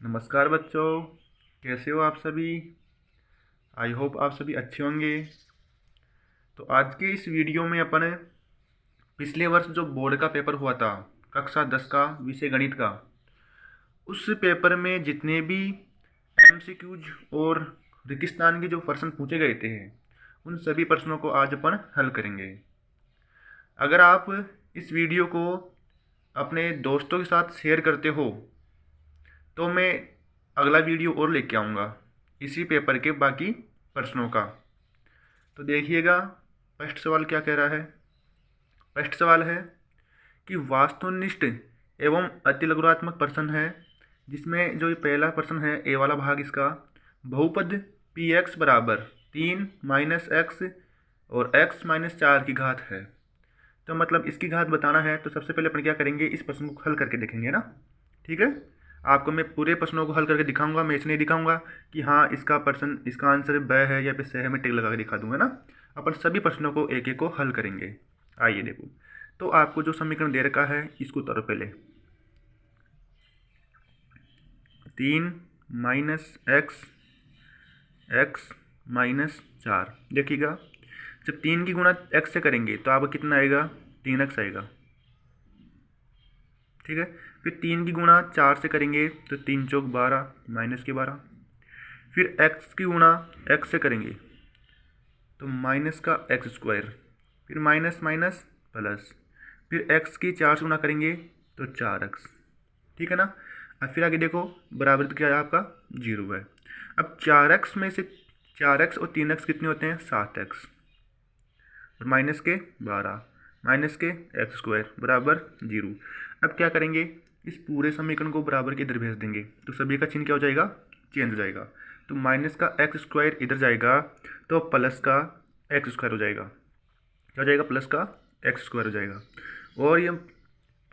नमस्कार बच्चों, कैसे हो आप सभी। आई होप आप सभी अच्छे होंगे। तो आज के इस वीडियो में अपन पिछले वर्ष जो बोर्ड का पेपर हुआ था, कक्षा 10 का विषय गणित का, उस पेपर में जितने भी एमसीक्यूज और रेगिस्तान के जो प्रश्न पूछे गए थे, उन सभी प्रश्नों को आज अपन हल करेंगे। अगर आप इस वीडियो को अपने दोस्तों के साथ शेयर करते हो तो मैं अगला वीडियो और लेके आऊँगा इसी पेपर के बाकी प्रश्नों का। तो देखिएगा फर्स्ट सवाल क्या कह रहा है। फर्स्ट सवाल है कि वास्तुनिष्ठ एवं अतिलघुरात्मक प्रश्न है, जिसमें जो ये पहला प्रश्न है ए वाला भाग इसका, बहुपद पी एक्स बराबर 3 माइनस एक्स और x माइनस 4 की घात है। तो मतलब इसकी घात बताना है, तो सबसे पहले अपन क्या करेंगे, इस प्रश्न को हल करके देखेंगे ना। ठीक है, आपको मैं पूरे प्रश्नों को हल करके दिखाऊंगा, मैं इसलिए दिखाऊंगा कि हाँ इसका प्रश्न, इसका आंसर ब है या फिर सह है, मैं टिक लगा के दिखा दूंगा ना। अपन सभी प्रश्नों को एक एक को हल करेंगे। आइए देखो, तो आपको जो समीकरण दे रखा है इसको उतारो पहले। 3 माइनस एक्स, एक्स माइनस 4। देखिएगा, जब 3 की गुणा एक्स से करेंगे तो आपको कितना आएगा, 3x आएगा। ठीक है, फिर 3 की गुणा 4 से करेंगे तो 3 चौक 12 माइनस के 12। फिर x की गुणा x से करेंगे तो माइनस का एक्स स्क्वायर, फिर माइनस माइनस प्लस, फिर x की 4 से गुणा करेंगे तो 4x। ठीक है ना। अब फिर आगे देखो, बराबर तो क्या है आपका 0 है। अब 4x में से 4x और 3x कितने होते हैं, 7x, और माइनस के 12 माइनस के एक्स स्क्वायर बराबर 0। अब क्या करेंगे, इस पूरे समीकरण को बराबर के इधर भेज देंगे तो सभी का चिन्ह क्या हो जाएगा, चेंज हो जाएगा। तो माइनस का एक्स स्क्वायर इधर जाएगा तो प्लस का एक्स स्क्वायर हो जाएगा। क्या हो जाएगा, प्लस का एक्स स्क्वायर हो जाएगा। और ये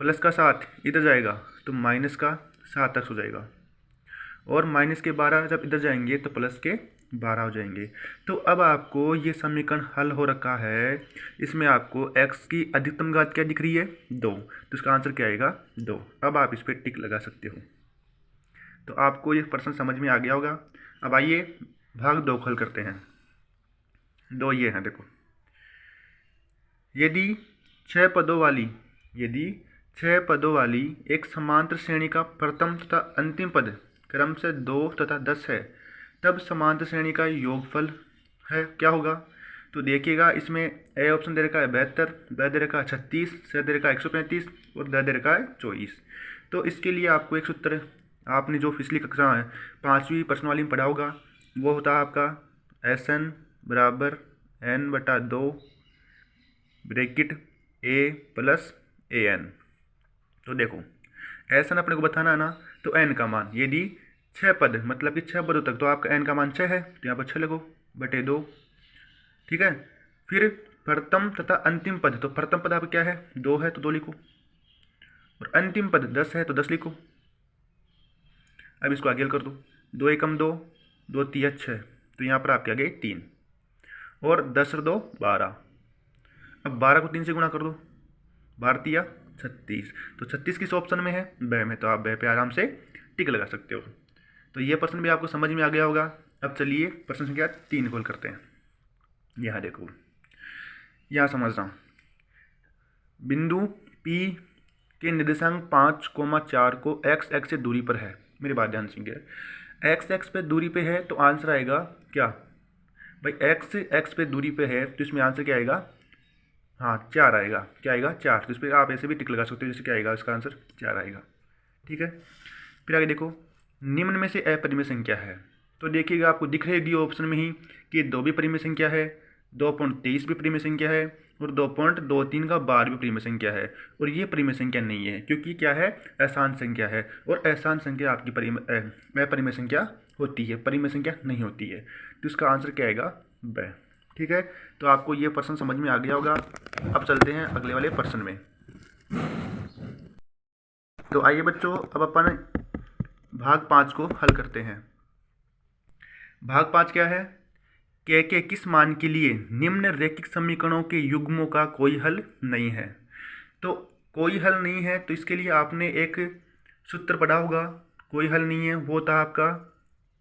प्लस का 7 इधर जाएगा तो माइनस का 7x हो जाएगा। और माइनस के 12 जब इधर जाएंगे तो प्लस के 12 हो जाएंगे। तो अब आपको ये समीकरण हल हो रखा है। इसमें आपको x की अधिकतम घात क्या दिख रही है, 2, तो इसका आंसर क्या आएगा, 2। अब आप इस पर टिक लगा सकते हो। तो आपको ये प्रश्न समझ में आ गया होगा। अब आइए भाग 2 हल करते हैं। 2 ये हैं, देखो, यदि 6 पदों वाली एक समांतर श्रेणी का प्रथम तथा अंतिम पद क्रम से 2 तथा 10 है, तब समांतर श्रेणी का योगफल है क्या होगा। तो देखिएगा, इसमें ए ऑप्शन दे रखा है 72, ब दे रखा है 36, स दे रखा है 135 और द दे रखा है 24। तो इसके लिए आपको एक सूत्र, आपने जो पिछली कक्षा है 5वीं प्रश्न वाली में पढ़ा होगा, वो होता है आपका SN बराबर n/2 bracket a plus an। तो देखो, SN अपने को बताना है ना, तो n का मान, यदि 6 पद मतलब कि 6 पदों तक, तो आपका n का मान 6 है, तो यहाँ पर 6 लगो बटे 2। ठीक है, फिर प्रथम तथा अंतिम पद, तो प्रथम पद आपका क्या है, 2 है तो 2 लिखो, और अंतिम पद 10 है तो 10 लिखो। अब इसको आगे कर दो, 2 एकम 2, 2 तिया 6, तो यहाँ पर आपके आ गए 3, और 10 और 2 12। अब 12 को 3 से गुणा कर दो, 12 तिया 36, तो 36 किस ऑप्शन में है, ब में, तो आप ब पे आराम से टिक लगा सकते हो। तो ये प्रश्न भी आपको समझ में आ गया होगा। अब चलिए प्रश्न संख्या 3 को हल करते हैं। यहाँ देखो, यहाँ समझना, बिंदु P के निर्देशांक 5,4 को x से दूरी पर है। मेरी बात ध्यान सुनिए, x पे दूरी पे है तो आंसर आएगा क्या भाई, x पे दूरी पे है तो इसमें आंसर क्या आएगा, हाँ 4 आएगा। क्या आएगा, 4। तो इस पर आप ऐसे भी टिक लगा सकते हो, जैसे क्या आएगा, इसका आंसर 4 आएगा। ठीक है, फिर आगे देखो, निम्न में से अपरिमेय संख्या है। तो देखिएगा, आपको दिख रहेगी ऑप्शन में ही कि 2 भी परिमेय संख्या है, 2.23 भी परिमेय संख्या है, और 2.23 का बार भी परिमेय संख्या है। और ये परिमेय संख्या नहीं है, क्योंकि क्या है, अशांत संख्या है, और अशांत संख्या आपकी अपरिमेय संख्या होती है, परिमेय संख्या नहीं होती है। तो इसका आंसर क्या आएगा, ब। ठीक है, तो आपको ये प्रश्न समझ में आ गया होगा। अब चलते हैं अगले वाले प्रश्न में। तो आइए बच्चों, अब अपन भाग 5 को हल करते हैं। भाग 5 क्या है, के किस मान के लिए निम्न रैखिक समीकरणों के युग्मों का कोई हल नहीं है। तो कोई हल नहीं है, तो इसके लिए आपने एक सूत्र पढ़ा होगा, कोई हल नहीं है, वो था आपका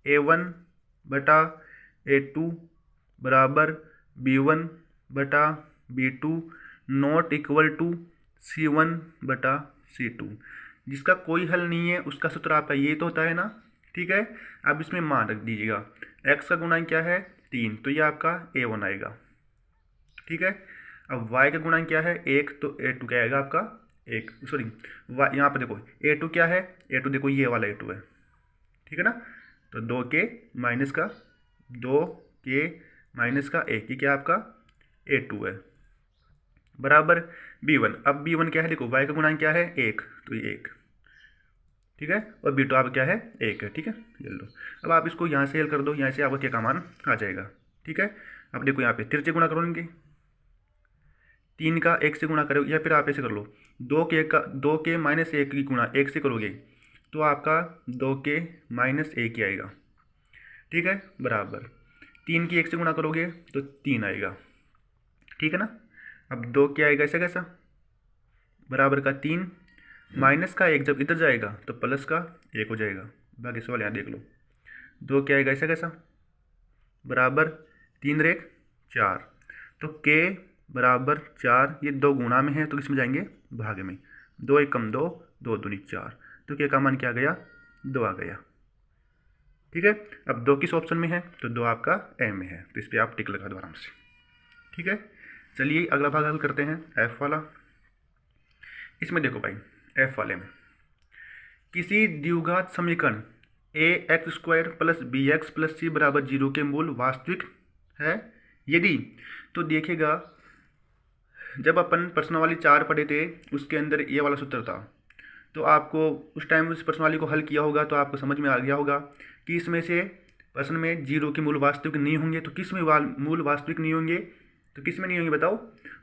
A1 बटा A2 बराबर B1 बटा B2 not equal to C1 बटा C2। जिसका कोई हल नहीं है उसका सूत्र आपका ये तो होता है ना, ठीक है। अब इसमें मान रख दीजिएगा, x का गुणांक क्या है 3, तो ये आपका A1 आएगा, ठीक है। अब y का गुणांक क्या है 1, तो A2 क्या आएगा आपका 1, सॉरी यहाँ पर देखो A2 क्या है, A2 देखो ये वाला A2 है, ठीक है ना। तो 2k माइनस का 2k माइनस का 1, ये क्या आपका A2 है बराबर B1। अब B1 क्या है देखो, y का गुणांक क्या है 1, तो ये 1, ठीक है। और B2 आपका क्या है 1 है, ठीक है। ये लो, अब आप इसको यहाँ से हल कर दो, यहाँ से आपका क्या का मान आ जाएगा, ठीक है। अब देखो यहाँ पे तिरछे गुणा करोगे, 3 का 1 से गुणा करोगे, या फिर आप ऐसे कर लो 2k माइनस 1 की गुणा 1 से करोगे तो आपका 2k माइनस 1 ही आएगा, ठीक है, बराबर 3 की 1 से गुणा करोगे तो 3 आएगा, ठीक है ना। अब 2 क्या आएगा ऐसा कैसा, बराबर का 3 माइनस का 1 जब इधर जाएगा तो प्लस का 1 हो जाएगा। बाकी सवाल यहाँ देख लो, 2 क्या आएगा ऐसा कैसा, बराबर 3 रेख 4, तो k बराबर 4, ये 2 गुणा में है तो किस में जाएंगे भागे में, 2 1 कम 2, 2 दूनी 4, तो k का मान क्या आ गया 2 आ गया, ठीक है। अब 2 किस ऑप्शन में है, तो 2 आपका ए में है, तो इस पर आप टिक लगा दो आराम से, ठीक है। चलिए अगला भाग हल करते हैं f वाला। इसमें देखो भाई f वाले में किसी द्विघात समीकरण ax² plus bx plus c बराबर 0 के मूल वास्तविक है यदि, तो देखिएगा जब अपन प्रश्नावली 4 पढ़े थे उसके अंदर ये वाला सूत्र था, तो आपको उस टाइम उस प्रश्नावली को हल किया होगा तो आपको समझ में आ गया होगा कि इसमें से प्रश्न में 0 के मूल वास्तविक नहीं होंगे, तो किस में मूल वास्तविक नहीं होंगे, तो किस में नहीं होंगे बताओ,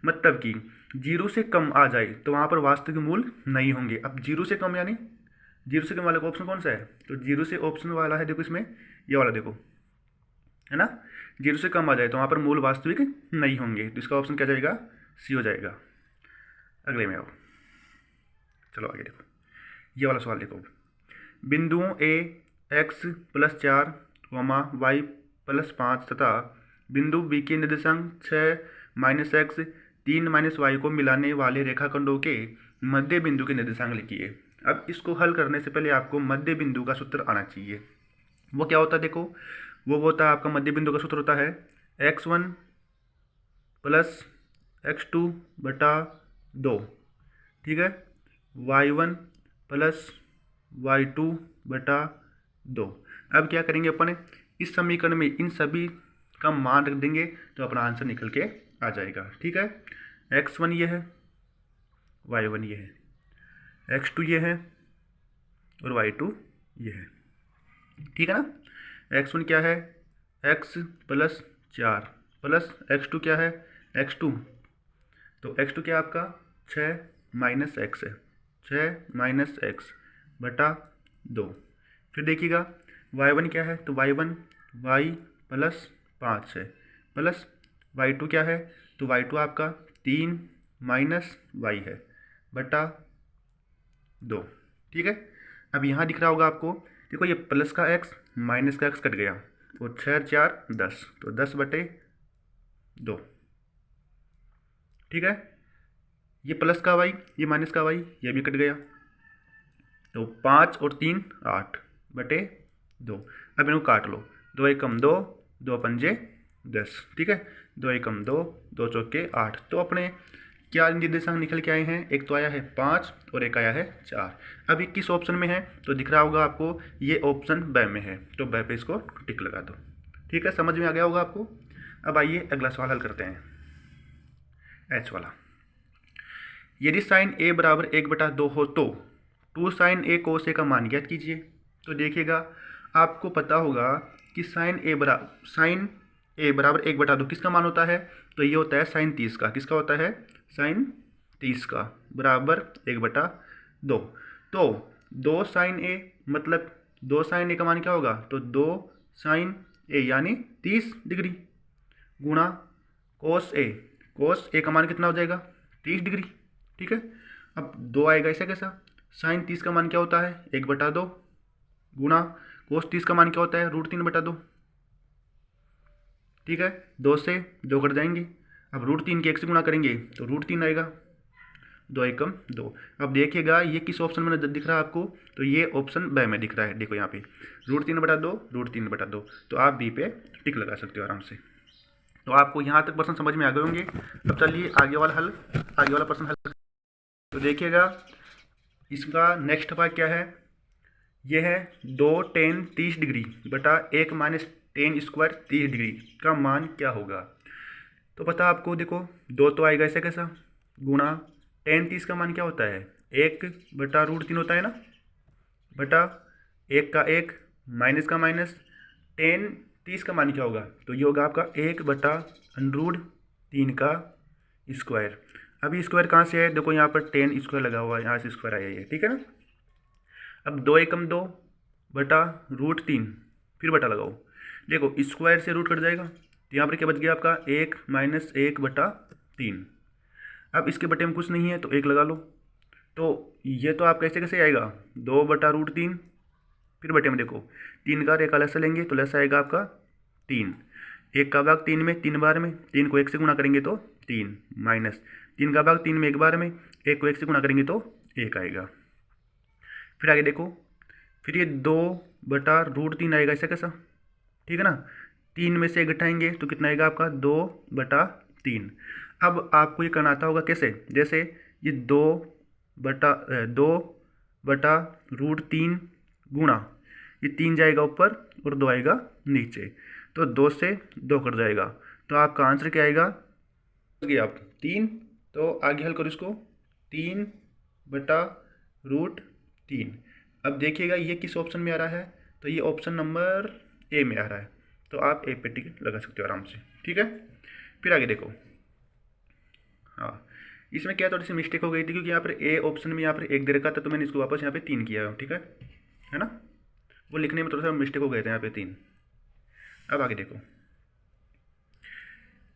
मतलब कि 0 से कम आ जाए तो वहाँ पर वास्तविक मूल नहीं होंगे। अब 0 से कम यानी 0 से कम वाले का ऑप्शन कौन सा है, तो 0 से ऑप्शन वाला है देखो इसमें ये वाला देखो, है ना। 0 से कम आ जाए तो वहाँ पर मूल वास्तविक नहीं होंगे, तो इसका ऑप्शन क्या जाएगा सी हो जाएगा। अगले में आओ, चलो आगे देखो ये वाला सवाल देखो, बिंदुओं a x plus 4 y plus 5 तथा बिंदु b के निर्देशांक 6 माइनस x 3 माइनस y को मिलाने वाले रेखाखंडों के मध्य बिंदु के निर्देशांक लिखिए। अब इसको हल करने से पहले आपको मध्य बिंदु का सूत्र आना चाहिए। वो क्या होता है देखो, वो होता है आपका मध्य बिंदु का सूत्र होता है x1 प्लस x2 बटा 2, ठीक है, y1 प्लस y2 बटा 2। अब क्या करेंगे अपन, इस समीकरण में इन सभी का मान रख देंगे तो अपना आंसर निकल के आ जाएगा, ठीक है। x1 ये है, y1 ये है, x2 ये है और y2 ये है, ठीक है ना। x1 क्या है x प्लस 4 प्लस x2 क्या है x2, तो x2 क्या आपका 6 माइनस x है, 6 माइनस x बटा 2। फिर देखिएगा y1 क्या है, तो y1 y प्लस 5 है, प्लस y2 क्या है, तो y2 आपका 3 माइनस y है बटा 2, ठीक है। अब यहाँ दिख रहा होगा आपको, देखो ये प्लस का x माइनस का x कट गया, तो 6 4 10, तो 10 बटे 2, ठीक है। ये प्लस का y ये माइनस का y ये भी कट गया, तो 5 और 3 8 बटे 2। अब इनको काट लो, 2 1 कम 2, 2 पंजे 10, ठीक है, 2 1 कम 2, 2 चौके 8। तो अपने क्या निर्देशांक निकल के आए हैं, एक तो आया है 5 और एक आया है 4। अभी किस ऑप्शन में है, तो दिख रहा होगा आपको ये ऑप्शन ब में है, तो ब पे इसको टिक लगा दो, ठीक है, समझ में आ गया होगा आपको। अब आइए अगला सवाल हल करते हैं, एच वाला। यदि साइन a बराबर 1/2 हो तो 2 साइन a कोस a का मान ज्ञात कीजिए। तो देखिएगा आपको पता होगा कि साइन a बराबर 1/2 किसका मान होता है, तो ये होता है साइन 30 का, किसका होता है साइन 30 का बराबर 1/2। तो 2 साइन a मतलब 2 साइन a का मान क्या होगा, तो 2 साइन a यानी 30 डिग्री गुणा कोस a का मान कितना हो जाएगा 30 डिग्री, ठीक है। अब 2 आएगा ऐसा कैसा, साइन 30 का मान क्या होता है 1/2, गुणा कोस 30 का मान क्या होता है, √3/2। ठीक है, 2 से 2 कट जाएंगे। अब √3 के 1 से गुणा करेंगे तो √3 आएगा, 2 एकम 2। अब देखिएगा ये किस ऑप्शन में दिख रहा है आपको, तो ये ऑप्शन ब में दिख रहा है। देखो यहाँ पे √3/2, √3/2, तो आप बी पे टिक लगा सकते हो आराम से। तो आपको यहाँ तक प्रश्न समझ में आ गए होंगे। अब चलिए आगे वाला प्रश्न हल। तो देखिएगा इसका नेक्स्ट पार्ट क्या है, यह है 2 tan 30 डिग्री बटा 1 माइनस tan स्क्वायर 30 डिग्री का मान क्या होगा। तो पता आपको, देखो 2 तो आएगा ऐसे कैसा, गुणा tan 30 का मान क्या होता है, 1/√3 होता है ना, बटा 1 का 1 माइनस का माइनस, tan 30 का मान क्या होगा, तो ये होगा आपका 1/√3 का स्क्वायर। अभी स्क्वायर कहाँ से है, देखो यहाँ पर tan स्क्वायर लगा हुआ है, यहाँ से स्क्वायर आया है, ठीक है ना। अब 2 एकम 2 बटा √3, फिर बटा लगाओ, देखो स्क्वायर से रूट कट जाएगा, तो यहाँ पर क्या बच गया आपका 1 माइनस 1/3। अब इसके बटे में कुछ नहीं है तो 1 लगा लो, तो ये तो आप कैसे कैसे आएगा, 2/√3, फिर बटे में देखो 3 का 1 का लसा लेंगे तो लसा आएगा आपका 3, 1 का भाग 3 में 3 बार में, 3 को 1 से गुणा करेंगे तो 3, माइनस 3 का भाग 3 में 1 बार में, 1 को 1 से गुणा करेंगे तो 1 आएगा। फिर आगे देखो, फिर ये 2/√3 आएगा ऐसा कैसा, ठीक है ना, 3 में से 1 घटाएंगे तो कितना आएगा आपका 2/3। अब आपको ये करना आता होगा कैसे, जैसे ये 2/√3 गुणा ये 3 जाएगा ऊपर और 2 आएगा नीचे, तो 2 से 2 कट जाएगा, तो आपका आंसर क्या आएगा, आप 3। तो आगे हल करो इसको, 3/√3। अब देखिएगा ये किस ऑप्शन में आ रहा है, तो ये ऑप्शन नंबर ए में आ रहा है, तो आप ए पे टिक लगा सकते हो आराम से, ठीक है। फिर आगे देखो, हाँ इसमें क्या थोड़ी सी मिस्टेक हो गई थी, क्योंकि यहाँ पर ए ऑप्शन में यहाँ पर 1 दे रखा था, तो मैंने इसको वापस यहाँ पे 3 किया है, ठीक है ना, वो लिखने में थोड़ा सा मिस्टेक हो गए थे यहाँ पे 3। अब आगे देखो,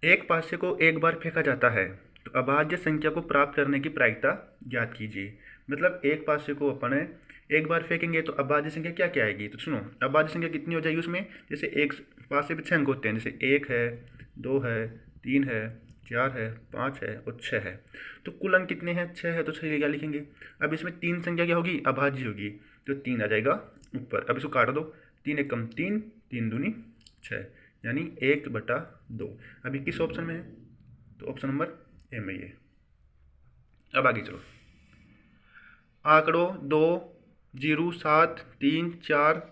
एक पासे को एक बार फेंका जाता है तो अभाज्य संख्या को प्राप्त करने की प्रायिकता ज्ञात कीजिए। मतलब एक पासे को अपन एक बार फेंकेंगे तो अभाज्य संख्या क्या क्या आएगी, तो सुनो अभाज्य संख्या कितनी हो जाएगी उसमें, जैसे एक पासे पे 6 अंक होते हैं, जैसे 1 है, 2 है, 3 है, 4 है, 5 है और 6 है, तो कुल अंक कितने हैं, 6 है, तो 6 क्या लिखेंगे। अब इसमें 3 संख्या क्या होगी, अभाज्य होगी, तो 3 आ जाएगा ऊपर। अब इसको काट दो, 3 एकम 3, 3 दूनी 6, यानी 1/2। अभी किस ऑप्शन में है, तो ऑप्शन नंबर ए में ये। अब आगे चलो, आंकड़ों 2, 0, 7, 3, 4,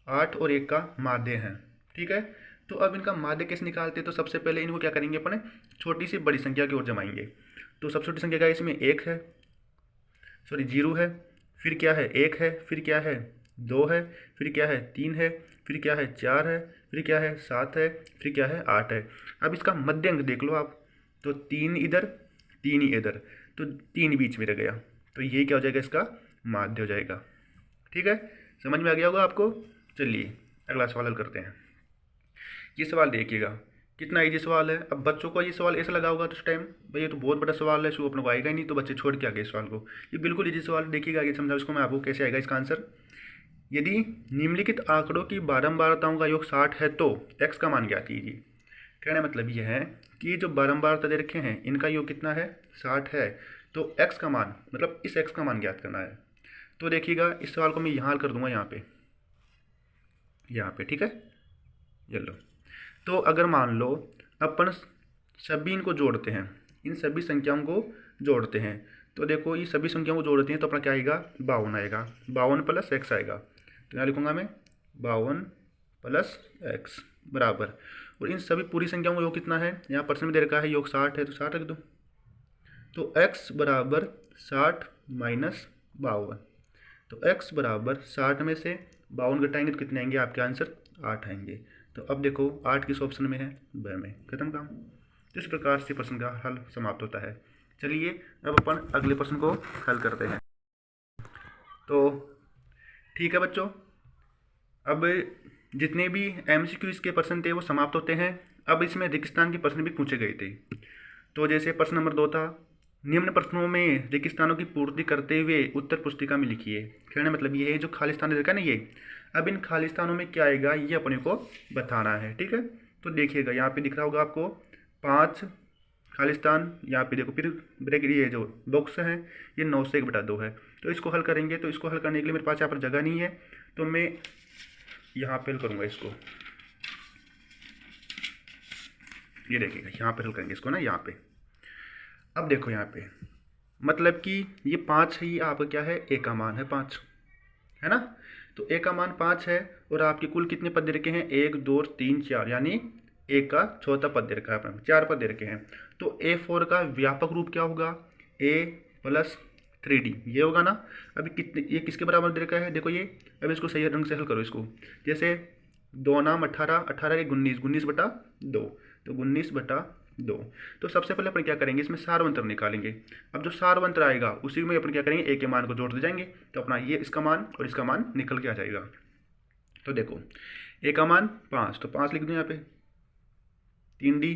8 और 1 का माध्य है, ठीक है। तो अब इनका माध्य कैसे निकालते हैं, तो सबसे पहले इनको क्या करेंगे अपने, छोटी से बड़ी संख्या की ओर जमाएंगे। तो सबसे छोटी संख्या क्या है इसमें, 1 है, सॉरी 0 है, फिर क्या है 1 है, फिर क्या है 2 है, फिर क्या है 3 है, फिर क्या है 4 है, फिर क्या है 7 है, फिर क्या है 8 है। अब इसका मध्य अंक देख लो आप, तो 3 इधर 3 ही इधर, तो 3 बीच में रह गया, तो ये क्या हो जाएगा, इसका माध्य हो जाएगा, ठीक है। समझ में आ गया होगा आपको। चलिए अगला सवाल हल करते हैं। ये सवाल देखिएगा कितना इजी सवाल है। अब बच्चों को ये सवाल ऐसा लगा होगा तो उस टाइम, भाई ये तो बहुत बड़ा सवाल है, इसको अपने को आएगा ही नहीं, तो बच्चे छोड़ के आ गए सवाल को। ये बिल्कुल इजी सवाल, देखिएगा आगे समझा उसको मैं आपको कैसे आएगा इसका आंसर। यदि निम्नलिखित आंकड़ों की बारंबारताओं का योग 60 है तो x का मान ज्ञात कीजिए। कहने मतलब यह है कि जो बारंबारता दे रखे हैं इनका योग कितना है, 60 है, तो x का मान मतलब इस x का मान ज्ञात करना है। तो देखिएगा इस सवाल को मैं यहाँ हल कर दूंगा, यहाँ पे, ठीक है। ये लो, तो अगर मान लो अपन सभी इनको जोड़ते हैं, इन सभी संख्याओं को जोड़ते हैं, तो देखो ये सभी संख्याओं को जोड़ते हैं तो अपना क्या आएगा, 52 आएगा, 52 प्लस x आएगा, तो यहाँ लिखूंगा मैं 52 प्लस x बराबर, और इन सभी पूरी संख्याओं का योग कितना है, यहाँ परसेंट में दे रखा है योग 60 है, तो 60 रख दो, तो x बराबर 60 माइनस 52, तो x बराबर 60 में से 52 घटाएंगे तो कितने आएंगे आपके आंसर, 8 आएंगे। तो अब देखो 8 किस ऑप्शन में है, ब में, खत्म काम। तो इस प्रकार से प्रश्न का हल समाप्त होता है। चलिए अब अपन अगले प्रश्न को हल करते हैं। तो ठीक है बच्चों, अब जितने भी MCQ के प्रश्न थे वो समाप्त होते हैं। अब इसमें रेगिस्तान के प्रश्न भी पूछे गए थे। तो जैसे प्रश्न नंबर 2 था, निम्न प्रश्नों में रेगिस्तानों की पूर्ति करते हुए उत्तर पुस्तिका में लिखिए। कहने मतलब ये है जो खालिस्तान देखा ना ये, अब इन खालिस्तानों में क्या आएगा ये अपने को बताना है। ठीक है, तो देखिएगा यहाँ पे दिख रहा होगा आपको 5 खालिस्तान, यहाँ पे देखो फिर ब्रेक ये जो बॉक्स है ये 9 से 1/2 है। तो इसको हल करेंगे, तो इसको हल करने के लिए मेरे पास यहाँ पर जगह नहीं है, तो मैं यहाँ पे हल करूँगा इसको। ये देखिएगा यहाँ पे हल करेंगे इसको ना, यहाँ पे अब देखो यहाँ पे मतलब कि ये 5 ही आपका क्या है, ए का मान है 5, है ना। तो ए का मान 5 है और आपके कुल कितने पद दे रखे हैं, 1 2 3 4, यानी ए का चौथा पद दे रखा है अपने, 4 पद दे रखे हैं। तो A4 का व्यापक रूप क्या होगा, a + 3d, ये होगा ना। अभी कितने, ये किसके बराबर दे रखा है, देखो ये। अब इसको सही ढंग से हल करो इसको। जैसे 2 नाम 18, 18 एक 19, 19/2, तो 19/2। तो सबसे पहले अपन क्या करेंगे, इसमें सारवंतर निकालेंगे। अब जो सारवंतर आएगा उसी में अपन क्या करेंगे, ए के मान को जोड़ दे जाएंगे, तो अपना ये इसका मान और इसका मान निकल के आ जाएगा। तो देखो ए का मान 5, तो 5 लिख दूँ यहाँ पे, 3d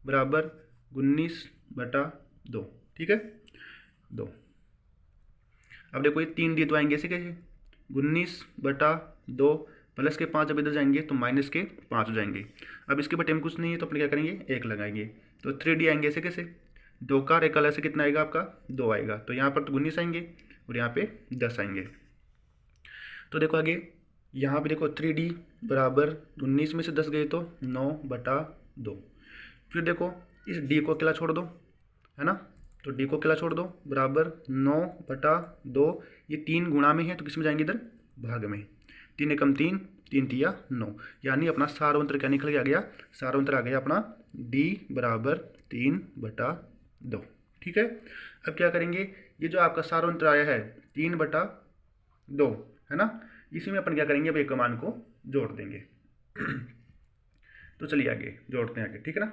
= 19/2, ठीक है 2। अब देखो ये 3d तो आएंगे ऐसे कैसे, 19/2 प्लस के 5 जब इधर जाएंगे तो माइनस के 5 हो जाएंगे। अब इसके बटे में कुछ नहीं है तो अपन क्या करेंगे, 1 लगाएंगे, तो 3d आएंगे ऐसे कैसे, 2 का 1 अलग से कितना आएगा आपका, 2 आएगा। तो यहाँ पर तो 19 आएंगे और यहाँ पे 10 आएंगे। तो देखो आगे यहाँ पे देखो 3d = 19 में से 10 गए तो 9/2। फिर देखो इस d को अकेला छोड़ दो, है ना, तो d को अकेला छोड़ दो बराबर 9/2। ये 3 गुणा में है तो किस में जाएंगे, इधर भाग में, 3 एकम 3, 3 तिया 9, यानी अपना सारवंतर क्या निकल के आ गया, सारवंतर आ गया अपना d = 3/2। ठीक है, अब क्या करेंगे, ये जो आपका सारवंतर आया है 3/2, है ना, इसी में अपन क्या करेंगे, अब एक मान को जोड़ देंगे। तो चलिए आगे जोड़ते हैं आगे, ठीक है ना।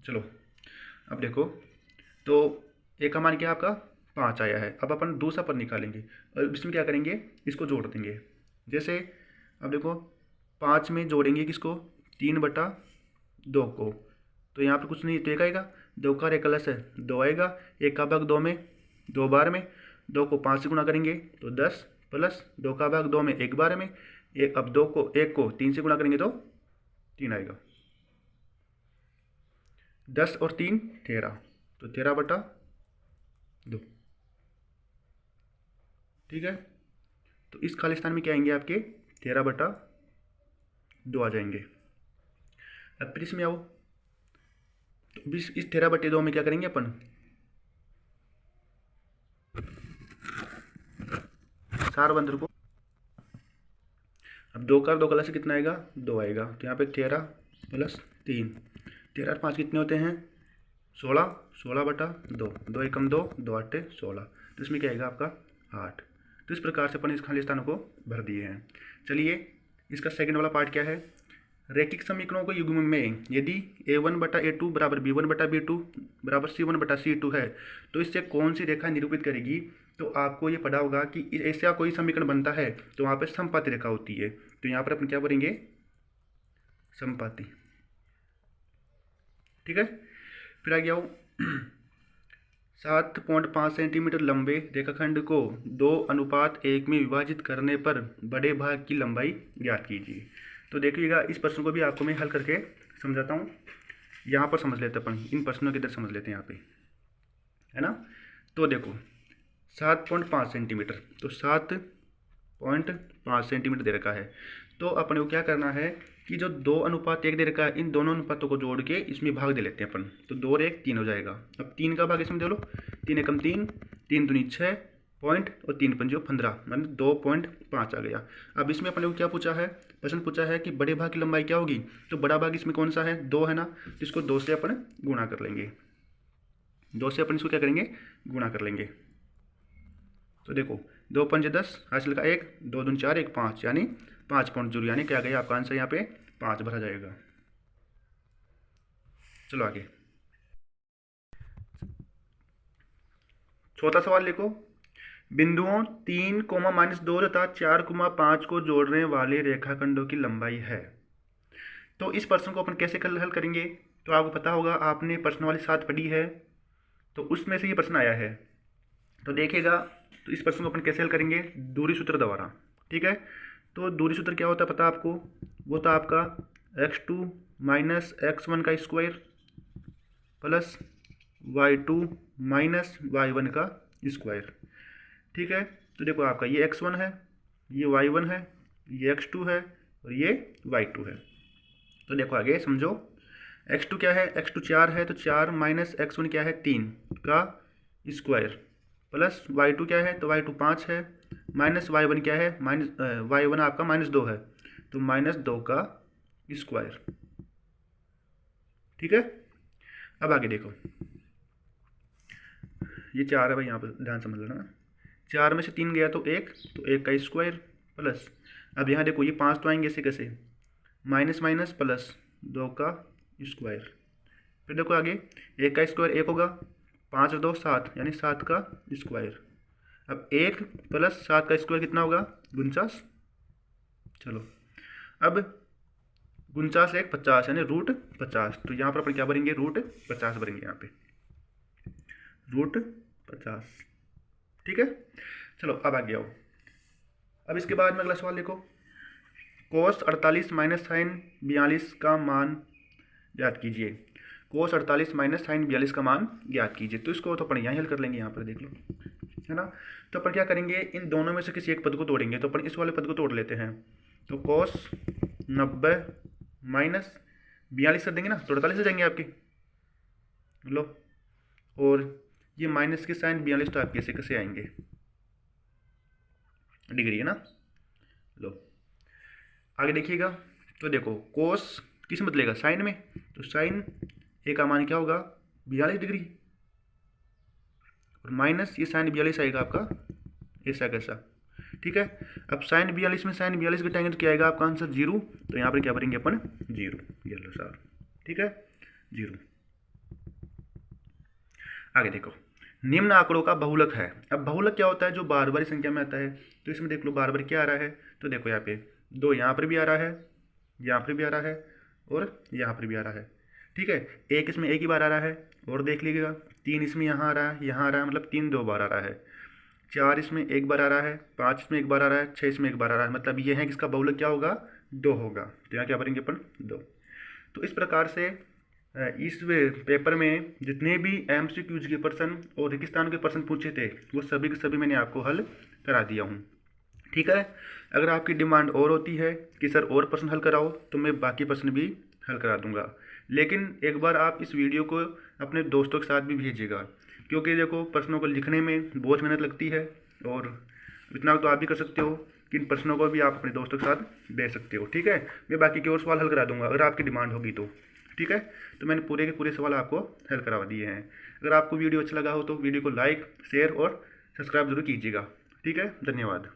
चलो अब देखो, तो एक का मान क्या है आपका 5 आया है। अब अपन दूसरा पद निकालेंगे और इसमें क्या करेंगे, इसको जोड़ देंगे। जैसे अब देखो 5 में जोड़ेंगे किसको, 3/2 को, तो यहाँ पर कुछ नहीं, तो 1 आएगा, 2 का 1 अलग है 2 आएगा, 1 का भाग 2 में 2 बार में, 2 को 5 से गुणा करेंगे तो 10 प्लस 2 का भाग 2 में 1 बार में, एक अब 1 को 3 से गुणा करेंगे तो 3 आएगा, 10 और 3 13, तो 13/2। ठीक है, तो इस खालिस्तान में क्या आएंगे आपके 13/2 आ जाएंगे। अब फिर इसमें आओ, तो इस 13/2 में क्या करेंगे अपन, सारवंतर को, अब 2 का 2 कला से कितना आएगा, 2 आएगा, तो यहाँ पे 13 + 3, 13 और 5 कितने होते हैं 16, 16/2, 2 एकम 2, 2 8 16, तो इसमें क्या आएगा आपका 8। तो इस प्रकार से अपन इस खालिस्तानों को भर दिए हैं। चलिए इसका सेकंड वाला पार्ट क्या है, रैखिक समीकरणों के युग्म में यदि a1/a2 = b1/b2 = c1/c2 है तो इससे कौन सी रेखा निरूपित करेगी। तो आपको ये पढ़ा होगा कि ऐसा कोई समीकरण बनता है तो वहाँ पर समपाती रेखा होती है, तो यहाँ पर अपन क्या करेंगे, समपाती। ठीक है, फिर आ गया 7.5 सेंटीमीटर लंबे रेखाखंड को 2:1 में विभाजित करने पर बड़े भाग की लंबाई ज्ञात कीजिए। तो देखिएगा इस प्रश्न को भी आपको मैं हल करके समझाता हूँ। यहाँ पर समझ लेते अपन, इन प्रश्नों की इधर समझ लेते हैं यहाँ पे, है ना। तो देखो 7.5 सेंटीमीटर, तो 7.5 सेंटीमीटर दे रखा है, तो अपने को क्या करना है कि जो 2:1 दे रखा है, इन दोनों अनुपातों को जोड़ के इसमें भाग दे लेते हैं अपन, तो 2 और 1 3 हो जाएगा। अब 3 का भाग इसमें दे लो, 3 एकम 3, 3 दूनी 6 पॉइंट और 3 पंजो 15, मतलब 2.5 आ गया। अब इसमें अपने को क्या पूछा है, प्रश्न पूछा है कि बड़े भाग की लंबाई क्या होगी, तो बड़ा भाग इसमें कौन सा है 2 है ना, तो इसको 2 से अपन गुणा कर लेंगे, 2 से अपन इसको क्या करेंगे गुणा कर लेंगे। तो देखो 2 पंजे 10 हासिल का 1, 2 दूनी 4 1 5, यानी 5.0, यानी क्या गया आपका आंसर यहाँ पे 5 भरा जाएगा। चलो आगे चौथा सवाल लिखो, बिंदुओं 3, -2 तथा 4, 5 को जोड़ने वाले रेखाखंडों की लंबाई है। तो इस प्रश्न को अपन कैसे हल करेंगे, तो आपको पता होगा, आपने प्रश्न वाली 7 पढ़ी है, तो उसमें से ये प्रश्न आया है। तो देखिएगा, तो इस प्रश्न को अपन कैसे हल करेंगे, दूरी सूत्र द्वारा। ठीक है, तो दूरी सूत्र क्या होता है पता आपको, वो था आपका x2 माइनस x1 का square plus y2 minus y1 का स्क्वायर। ठीक है, तो देखो आपका ये x1 है, ये y1 है, ये x2 है और ये y2 है। तो देखो आगे समझो, x2 क्या है, x2 4 है, तो 4 माइनस x1 क्या है 3 का स्क्वायर प्लस y2 क्या है, तो y2 5 है, माइनस y1 क्या है, y1 आपका -2 है, तो -2 का स्क्वायर। ठीक है, अब आगे देखो, ये 4 है भाई, यहाँ पर ध्यान समझ लेना, 4 में से 3 गया तो 1, तो 1 का स्क्वायर प्लस, अब यहाँ देखो ये 5 तो आएंगे, इसे कैसे, माइनस माइनस प्लस 2 का स्क्वायर। फिर देखो आगे, 1 का स्क्वायर 1 होगा, 5 और 2 7, यानी 7 का स्क्वायर। अब 1 प्लस 7 का स्क्वायर कितना होगा, 49। चलो, अब 49 1 50, यानी √50। तो यहाँ पर अपन क्या भरेंगे, √50 भरेंगे, यहाँ पे √50। ठीक है, चलो अब आगे आओ। अब इसके बाद में अगला सवाल देखो, कोस 48 माइनस साइन 42 का मान ज्ञात कीजिए। कोस 48 माइनस साइन 42 का मान ज्ञात कीजिए। तो इसको तो अपन यहाँ हल कर लेंगे, यहाँ पर देख लो, है ना। तो अपन क्या करेंगे, इन दोनों में से किसी एक पद को तोड़ेंगे। तो अपन इस वाले पद को तोड़ लेते हैं। तो कोस 90 माइनस 42 कर देंगे ना, तो 48 हो जाएंगे आपके, लो। और ये माइनस के साइन 42 तो आपके ऐसे कैसे आएंगे, डिग्री है ना, लो। आगे देखिएगा, तो देखो कोस किस में बदलेगा, साइन में, तो साइन ए का मान क्या होगा 42 डिग्री, और माइनस ये साइन 42 आएगा आपका ऐसा कैसा। ठीक है, अब साइन 42 में साइन 42 घटाएंगे तो क्या आएगा आपका आंसर 0। तो यहाँ पर क्या भरेंगे अपन 0, ये लो सर। ठीक है, 0। आगे देखो, निम्न आंकड़ों का बहुलक है। अब बहुलक क्या होता है, जो बार बार संख्या में आता है। तो इसमें देख लो बार बार क्या आ रहा है, तो देखो यहाँ पे 2 यहाँ पर भी आ रहा है, यहाँ पर भी आ रहा है और यहाँ पर भी आ रहा है। ठीक है, 1 इसमें एक ही बार आ रहा है, और देख लीजिएगा 3 इसमें यहाँ आ रहा है, यहाँ आ रहा है, मतलब 3 2 बार आ रहा है। 4 इसमें एक बार आ रहा है, 5 इसमें एक बार आ रहा है, 6 इसमें एक बार आ रहा है। मतलब ये है कि इसका बहुलक क्या होगा, 2 होगा। तो यहाँ क्या भरेंगे अपन 2। तो इस प्रकार से इस पेपर में जितने भी MCQs के प्रश्न और रेगिस्तान के प्रश्न पूछे थे, वो सभी के सभी मैंने आपको हल करा दिया हूँ। ठीक है, अगर आपकी डिमांड और होती है कि सर और प्रश्न हल कराओ, तो मैं बाकी प्रश्न भी हल करा दूंगा। लेकिन एक बार आप इस वीडियो को अपने दोस्तों के साथ भी भेजिएगा, क्योंकि देखो प्रश्नों को लिखने में बहुत मेहनत लगती है, और इतना तो आप भी कर सकते हो कि इन प्रश्नों को भी आप अपने दोस्तों के साथ भेज सकते हो। ठीक है, मैं बाकी के और सवाल हल करा दूंगा अगर आपकी डिमांड होगी तो। ठीक है, तो मैंने पूरे के पूरे सवाल आपको हल करवा दिए हैं। अगर आपको वीडियो अच्छा लगा हो तो वीडियो को लाइक, शेयर और सब्सक्राइब जरूर कीजिएगा। ठीक है, धन्यवाद।